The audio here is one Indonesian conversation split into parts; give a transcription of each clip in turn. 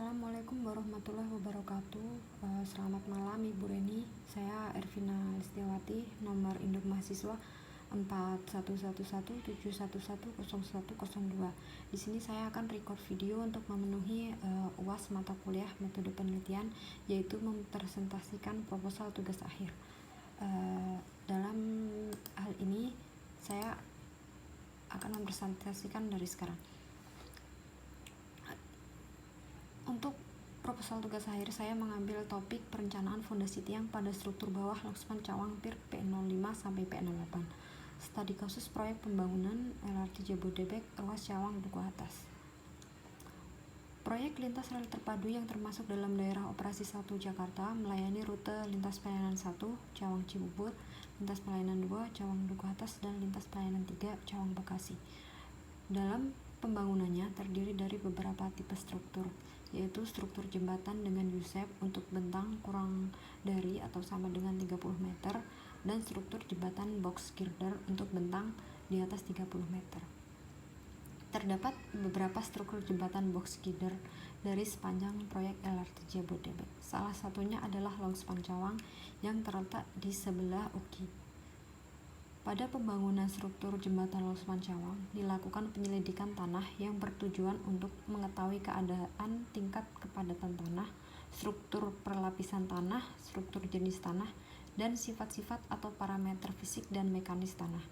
Assalamualaikum warahmatullahi wabarakatuh. Selamat malam Ibu Reni. Saya Ervina Listiawati, nomor induk mahasiswa 411171110102. Di sini saya akan record video untuk memenuhi UAS mata kuliah metode penelitian, yaitu mempresentasikan proposal tugas akhir. Dalam hal ini saya akan mempresentasikan dari sekarang. Untuk proposal tugas akhir, saya mengambil topik perencanaan fondasi tiang pada struktur bawah Langspan Cawang PIR P05 sampai P08. Studi kasus proyek pembangunan LRT Jabodebek ruas Cawang Duku Atas. Proyek lintas rel terpadu yang termasuk dalam daerah operasi 1 Jakarta melayani rute lintas pelayanan 1 Cawang Cibubur, lintas pelayanan 2 Cawang Duku Atas, dan lintas pelayanan 3 Cawang Bekasi. Dalam pembangunannya terdiri dari beberapa tipe struktur, yaitu struktur jembatan dengan U-shape untuk bentang kurang dari atau sama dengan 30 meter dan struktur jembatan box girder untuk bentang di atas 30 meter. Terdapat beberapa struktur jembatan box girder dari sepanjang proyek LRT Jabodebek. Salah satunya adalah Langspan Cawang yang terletak di sebelah UKI. Pada pembangunan struktur jembatan Langspan Cawang dilakukan penyelidikan tanah yang bertujuan untuk mengetahui keadaan tingkat kepadatan tanah, struktur perlapisan tanah, struktur jenis tanah, dan sifat-sifat atau parameter fisik dan mekanis tanah.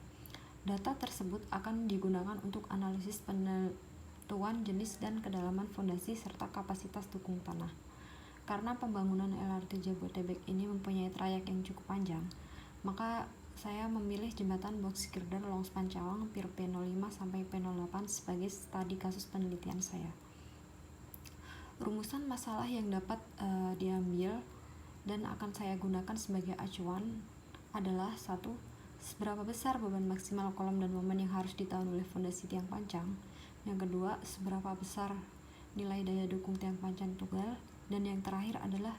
Data tersebut akan digunakan untuk analisis penentuan jenis dan kedalaman fondasi serta kapasitas dukung tanah. Karena pembangunan LRT Jabodebek ini mempunyai trayek yang cukup panjang, maka saya memilih jembatan box girder Langspan Cawang PIR P05 sampai P08 sebagai studi kasus penelitian saya. Rumusan masalah yang dapat diambil dan akan saya gunakan sebagai acuan adalah: 1. Seberapa besar beban maksimal kolom dan momen yang harus ditahan oleh fondasi tiang pancang. Yang kedua, seberapa besar nilai daya dukung tiang pancang tunggal. Dan yang terakhir adalah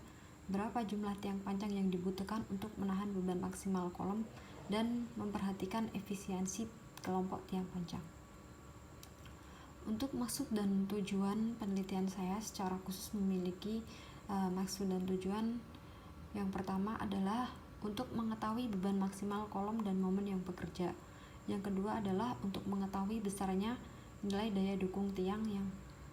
berapa jumlah tiang pancang yang dibutuhkan untuk menahan beban maksimal kolom dan memperhatikan efisiensi kelompok tiang pancang. Untuk maksud dan tujuan penelitian saya secara khusus memiliki maksud dan tujuan. Yang pertama adalah untuk mengetahui beban maksimal kolom dan momen yang bekerja. Yang kedua adalah untuk mengetahui besarnya nilai daya dukung tiang yang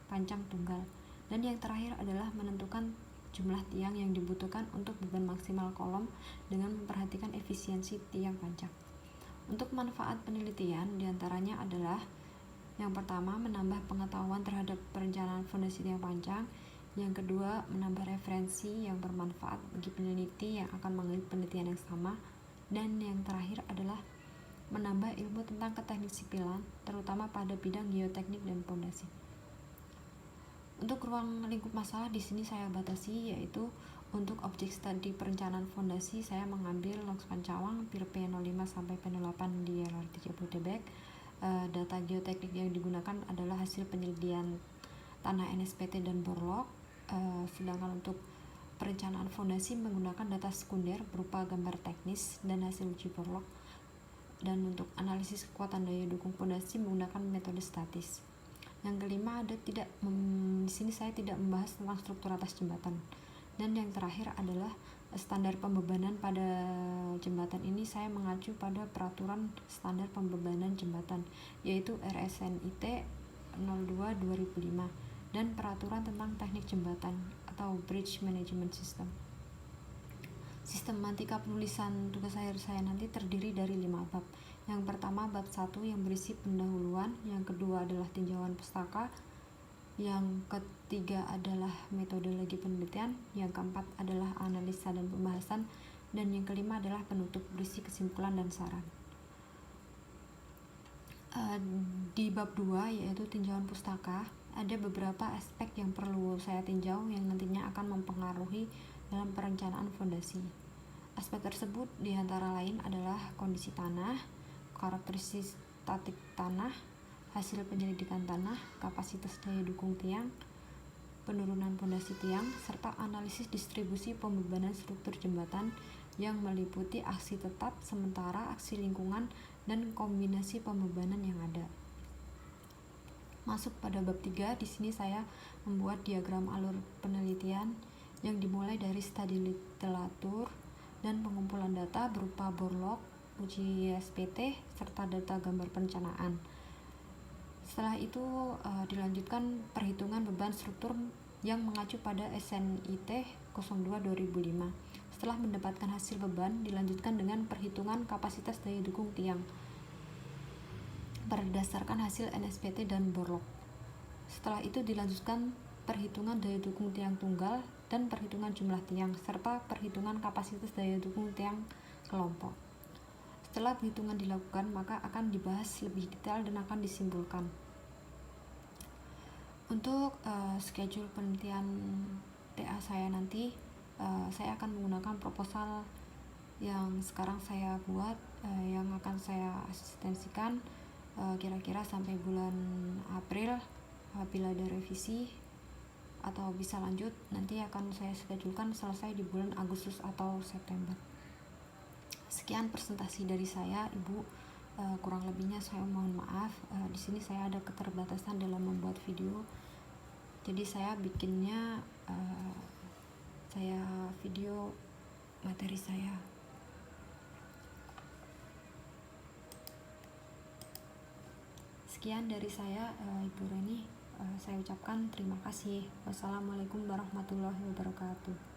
pancang tunggal. Dan yang terakhir adalah menentukan jumlah tiang yang dibutuhkan untuk beban maksimal kolom dengan memperhatikan efisiensi tiang pancang. Untuk manfaat penelitian diantaranya adalah: yang pertama, menambah pengetahuan terhadap perencanaan fondasi tiang pancang. Yang kedua, menambah referensi yang bermanfaat bagi peneliti yang akan mengelik penelitian yang sama. Dan yang terakhir adalah menambah ilmu tentang keteknik sipilan, terutama pada bidang geoteknik dan fondasi. Untuk ruang lingkup masalah di sini saya batasi, yaitu untuk objek studi perencanaan fondasi saya mengambil Langspan Cawang PIR P05 sampai P08 di LRT Jabodebek. Data geoteknik yang digunakan adalah hasil penyelidikan tanah NSPT dan Borlog. Sedangkan untuk perencanaan fondasi menggunakan data sekunder berupa gambar teknis dan hasil uji Borlog. Dan untuk analisis kekuatan daya dukung fondasi menggunakan metode statis. Yang kelima, di sini saya tidak membahas tentang struktur atas jembatan. Dan yang terakhir adalah standar pembebanan pada jembatan ini saya mengacu pada peraturan standar pembebanan jembatan, yaitu RSNIT 02/2005 dan peraturan tentang teknik jembatan atau Bridge Management System. Sistematika penulisan tugas akhir saya nanti terdiri dari 5 bab. Yang pertama, bab 1 yang berisi pendahuluan. Yang kedua adalah tinjauan pustaka. Yang ketiga adalah metodologi penelitian. Yang keempat adalah analisa dan pembahasan. Dan yang kelima adalah penutup berisi kesimpulan dan saran. Di bab 2 yaitu tinjauan pustaka, ada beberapa aspek yang perlu saya tinjau yang nantinya akan mempengaruhi dalam perencanaan fondasi. Aspek tersebut diantara lain adalah kondisi tanah, karakteristik statik tanah, hasil penyelidikan tanah, kapasitas daya dukung tiang, penurunan fondasi tiang, serta analisis distribusi pembebanan struktur jembatan yang meliputi aksi tetap, sementara, aksi lingkungan, dan kombinasi pembebanan yang ada. Masuk pada bab 3, di sini saya membuat diagram alur penelitian yang dimulai dari studi literatur dan pengumpulan data berupa borlog, uji SPT, serta data gambar perencanaan. Setelah itu dilanjutkan perhitungan beban struktur yang mengacu pada SNIT 02/2005. Setelah mendapatkan hasil beban, dilanjutkan dengan perhitungan kapasitas daya dukung tiang berdasarkan hasil NSPT dan borlog. Setelah itu dilanjutkan perhitungan daya dukung tiang tunggal dan perhitungan jumlah tiang, serta perhitungan kapasitas daya dukung tiang kelompok. Setelah perhitungan dilakukan, maka akan dibahas lebih detail dan akan disimpulkan. Untuk schedule penelitian TA saya nanti, saya akan menggunakan proposal yang sekarang saya buat, yang akan saya asistensikan kira-kira sampai bulan April. Apabila ada revisi atau bisa lanjut, nanti akan saya schedulekan selesai di bulan Agustus atau September. Sekian presentasi dari saya, Ibu. Kurang lebihnya saya mohon maaf. Di sini saya ada keterbatasan dalam membuat video. Jadi saya bikinnya saya video materi saya. Sekian dari saya, Ibu Reni. Saya ucapkan terima kasih. Wassalamualaikum warahmatullahi wabarakatuh.